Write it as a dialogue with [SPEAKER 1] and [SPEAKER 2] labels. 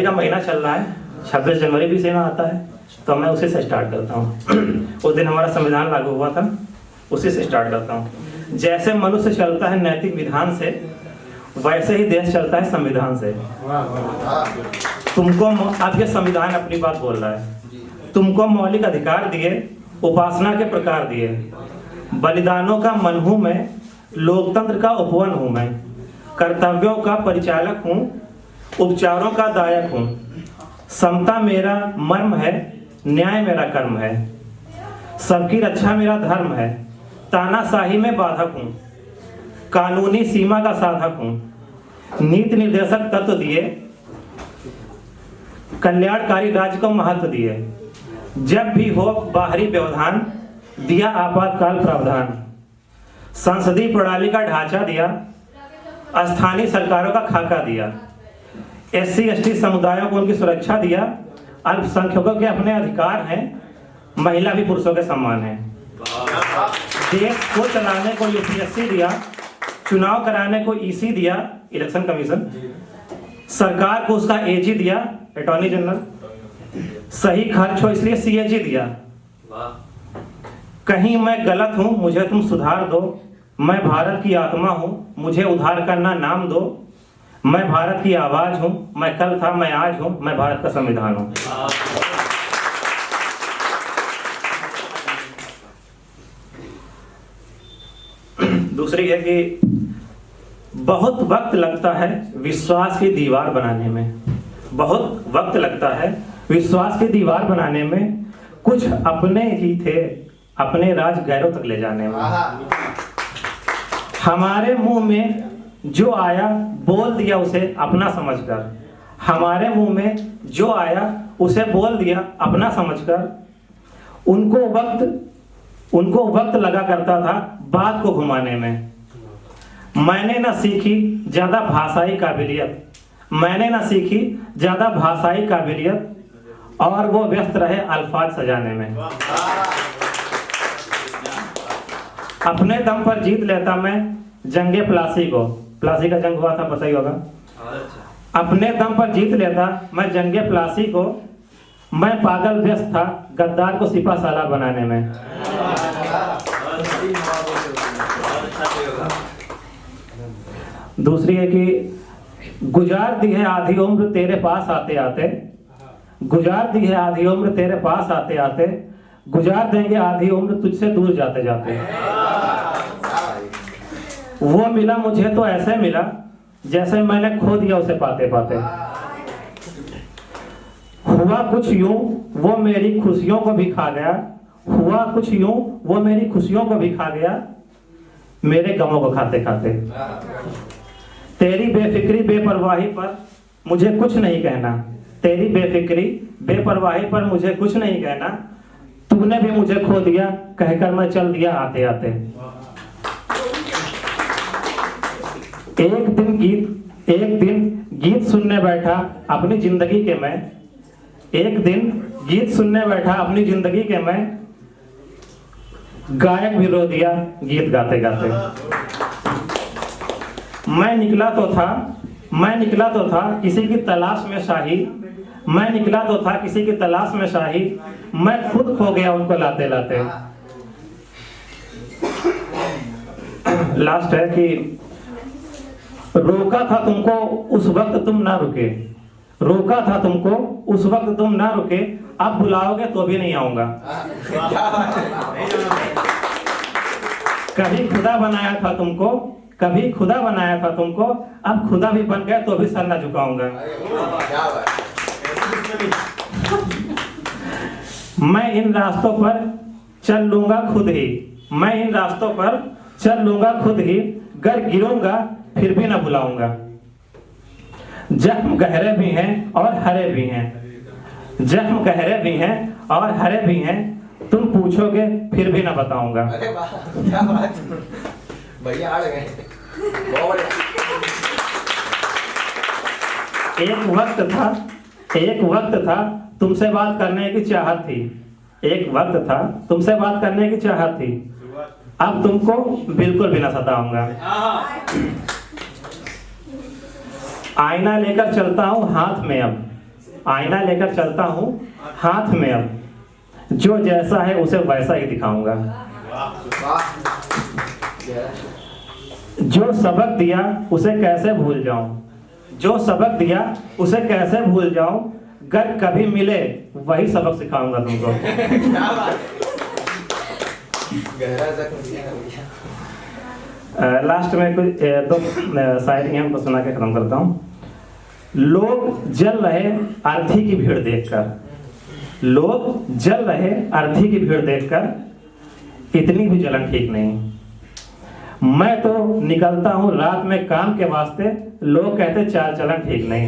[SPEAKER 1] का महीना चल रहा है, 26 जनवरी भी सेना आता है, तो मैं उसी से स्टार्ट करता हूँ। उस दिन हमारा संविधान लागू हुआ था, उसी से स्टार्ट करता हूँ। जैसे मनुष्य चलता है नैतिक विधान से, वैसे ही देश चलता है संविधान से। तुमको अब ये संविधान अपनी बात बोल रहा है। तुमको मौलिक अधिकार दिए, उपासना के प्रकार दिए, बलिदानों का मन हूँ मैं, लोकतंत्र का उपवन हूँ मैं, कर्तव्यों का परिचालक हूँ, उपचारों का दायक हूँ। समता मेरा मर्म है, न्याय मेरा कर्म है, सबकी रक्षा मेरा धर्म है, तानाशाही में बाधक हूँ, कानूनी सीमा का साधक हूँ, नीति निर्देशक तत्व दिए, कल्याणकारी राज्य को महत्व दिए, जब भी हो बाहरी व्यवधान दिया आपातकाल प्रावधान, संसदीय प्रणाली का ढांचा दिया, स्थानीय सरकारों का खाका दिया, SC/ST समुदायों को उनकी सुरक्षा दिया, अल्पसंख्यकों के अपने अधिकार हैं, महिला भी पुरुषों के समान है। देश को चलाने को UPSC दिया, चुनाव कराने को EC दिया, इलेक्शन कमीशन, सरकार को उसका AG दिया, अटॉर्नी जनरल, सही खर्च हो इसलिए CAG दिया। कहीं मैं गलत हूं मुझे तुम सुधार दो, मैं भारत की आत्मा हूं मुझे उद्धार करना नाम दो, मैं भारत की आवाज हूं, मैं कल था मैं आज हूं, मैं भारत का संविधान हूं। दूसरी है कि बहुत वक्त लगता है विश्वास की दीवार बनाने में, बहुत वक्त लगता है विश्वास की दीवार बनाने में, कुछ अपने ही थे अपने राज गैरों तक ले जाने में। हमारे मुंह में जो आया बोल दिया उसे अपना समझकर, हमारे मुंह में जो आया उसे बोल दिया अपना समझकर। उनको वक्त लगा करता था बात को घुमाने में। मैंने ना सीखी ज्यादा भाषाई काबिलियत, मैंने ना सीखी ज्यादा भाषाई काबिलियत, और वो व्यस्त रहे अल्फाज सजाने में। अपने दम पर जीत लेता मैं जंगे प्लासी को, प्लासी का जंग हुआ था पता ही होगा। अपने दम पर जीत लेता मैं जंगे प्लासी को, मैं पागल व्यस्त था गद्दार को सिपा सालार बनाने में। दूसरी है कि गुजार दी है आधी उम्र तेरे पास आते आते, गुजार दी है आधी उम्र तेरे पास आते आते, गुजार देंगे आधी उम्र तुझसे दूर जाते जाते। वो मिला मुझे तो ऐसे मिला जैसे मैंने खो दिया उसे पाते पाते। हुआ कुछ यूं वो मेरी खुशियों को भी खा गया, हुआ कुछ यूं वो मेरी खुशियों को भी खा गया, मेरे गमों को खाते खाते। तेरी बेफिक्री बेपरवाही पर मुझे कुछ नहीं कहना, तेरी बेफिक्री बेपरवाही पर मुझे कुछ नहीं कहना, तूने भी मुझे खो दिया कहकर मैं चल दिया आते आते। एक दिन गीत सुनने बैठा अपनी जिंदगी के मैं, एक दिन गीत सुनने बैठा अपनी जिंदगी के मैं, गायक भी रो दिया गीत गाते गाते। मैं निकला तो था किसी की तलाश में शाही, मैं निकला तो था किसी की तलाश में शाही, मैं खुद खो गया उनको लाते लाते। लास्ट है कि रोका था तुमको उस वक्त तुम ना रुके, रोका था तुमको उस वक्त तुम ना रुके, अब बुलाओगे तो भी नहीं आऊंगा। कभी खुदा बनाया था तुमको, कभी खुदा बनाया था तुमको, अब खुदा भी बन गया तो भी सर ना झुकाऊंगा। मैं इन रास्तों पर चल लूंगा खुद ही, मैं इन रास्तों पर चल लूंगा खुद ही, गर गिरूंगा फिर भी ना बुलाऊंगा। जख्म गहरे भी हैं और हरे भी हैं, जख्म गहरे भी हैं और हरे भी हैं, तुम पूछोगे फिर भी ना बताऊंगा।
[SPEAKER 2] अरे वाह क्या बात, बढ़िया आ गए, बहुत बढ़िया।
[SPEAKER 1] एक वक्त था तुमसे बात करने की चाहत थी, एक वक्त था तुमसे बात करने की चाहत थी, अब तुमको बिल्कुल भी ना सताऊंगा। आईना लेकर चलता हूं हाथ में अब, आईना लेकर चलता हूँ हाथ में अब, जो जैसा है उसे वैसा ही दिखाऊंगा। जो सबक दिया उसे कैसे भूल जाऊं, जो सबक दिया उसे कैसे भूल जाऊं, गर कभी मिले वही सबक सिखाऊंगा तुमको।
[SPEAKER 2] क्या बात गहरा जख्म दिया है भैया।
[SPEAKER 1] लास्ट में कुछ दो शायरी हम सुना के खत्म करता हूँ। लोग जल रहे अर्थी की भीड़ देखकर, लोग जल रहे अर्थी की भीड़ देखकर, इतनी भी जलन ठीक नहीं। मैं तो निकलता हूँ रात में काम के वास्ते, लोग कहते चाल चलन ठीक नहीं।